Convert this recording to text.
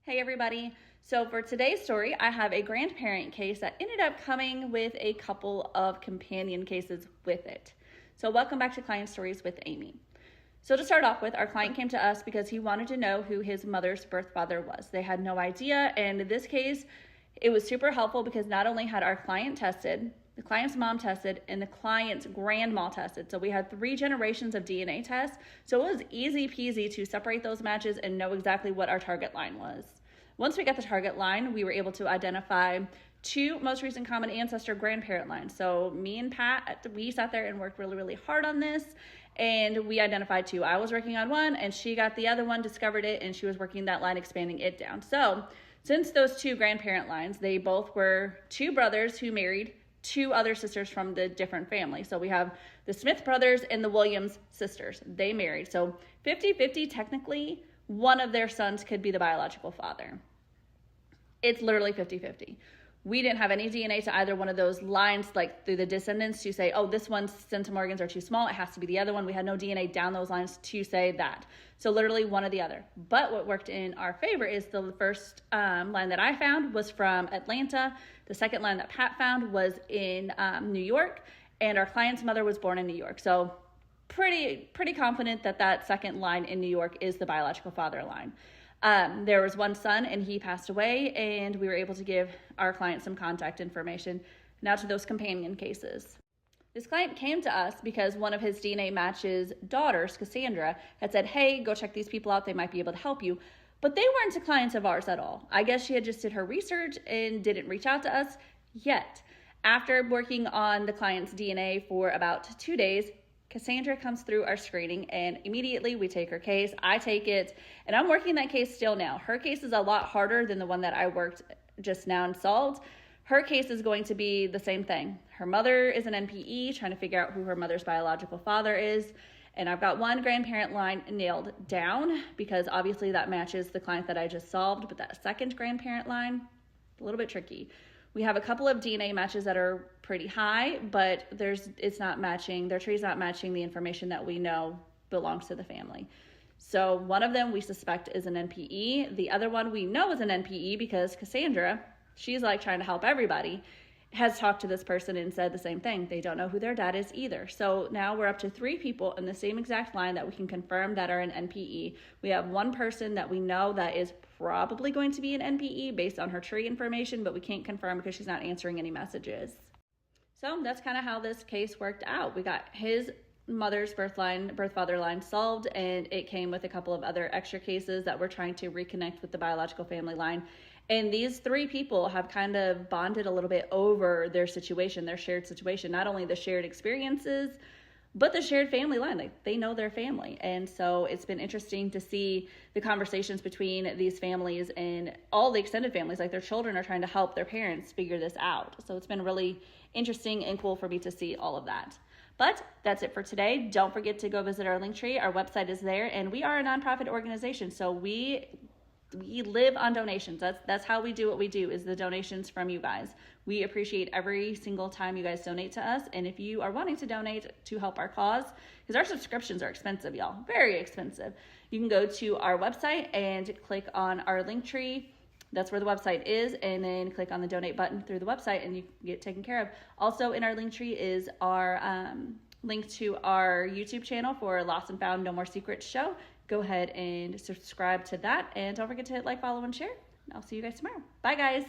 Hey everybody. So for today's story, I have a grandparent case that ended up coming with a couple of companion cases with it. So welcome back to Client Stories with Amy. So to start off with, our client came to us because he wanted to know who his mother's birth father was. They had no idea, and in this case, it was super helpful because not only had our client tested, the client's mom tested, and the client's grandma tested. So we had 3 generations of DNA tests. So it was easy peasy to separate those matches and know exactly what our target line was. Once we got the target line, we were able to identify 2 most recent common ancestor grandparent lines. So me and Pat, we sat there and worked really, really hard on this, and we identified 2. I was working on one, and she got the other one, discovered it, and she was working that line, expanding it down. So since those 2 grandparent lines, they both were 2 brothers who married 2 other sisters from the different families. So we have the Smith brothers and the Williams sisters. They married. So 50-50, technically, one of their sons could be the biological father. It's literally 50-50. We didn't have any DNA to either one of those lines, like through the descendants, to say, oh, this one's centimorgans are too small, it has to be the other one. We had no DNA down those lines to say that. So literally one or the other. But what worked in our favor is the first line that I found was from Atlanta. The second line that Pat found was in New York, and our client's mother was born in New York. So pretty confident that that second line in New York is the biological father line. There was one son, and he passed away, and we were able to give our client some contact information. Now to those companion cases. This client came to us because one of his DNA match's daughters, Cassandra, had said, hey, go check these people out. They might be able to help you. But they weren't clients of ours at all. I guess she had just did her research and didn't reach out to us yet. After working on the client's DNA for about 2 days, Cassandra comes through our screening, and immediately we take her case. I take it, and I'm working that case still now. Her case is a lot harder than the one that I worked just now and solved. Her case is going to be the same thing. Her mother is an NPE, trying to figure out who her mother's biological father is. And I've got one grandparent line nailed down because obviously that matches the client that I just solved, but that second grandparent line, a little bit tricky. We have a couple of DNA matches that are pretty high, but it's not matching, their tree's not matching the information that we know belongs to the family. So one of them we suspect is an NPE. The other one we know is an NPE because Cassandra, she's like trying to help everybody, has talked to this person and said the same thing. They don't know who their dad is either. So now we're up to 3 people in the same exact line that we can confirm that are an NPE. We have one person that we know that is probably going to be an NPE based on her tree information, but we can't confirm because she's not answering any messages. So that's kind of how this case worked out. We got his mother's birth father line solved, and it came with a couple of other extra cases that we're trying to reconnect with the biological family line. And these 3 people have kind of bonded a little bit over their situation, their shared situation, not only the shared experiences, but the shared family line. Like, they know their family. And so it's been interesting to see the conversations between these families and all the extended families. Like, their children are trying to help their parents figure this out. So it's been really interesting and cool for me to see all of that. But that's it for today. Don't forget to go visit our Linktree. Our website is there, and we are a nonprofit organization. So we live on donations. That's how we do what we do, is the donations from you guys. We appreciate every single time you guys donate to us. And if you are wanting to donate to help our cause, because our subscriptions are expensive, y'all, very expensive, you can go to our website and click on our Linktree. That's where the website is, and then click on the donate button through the website and you get taken care of. Also in our Linktree is our link to our YouTube channel for Lost and Found No More Secrets show. Go ahead and subscribe to that, and don't forget to hit like, follow, and share. I'll see you guys tomorrow. Bye, guys.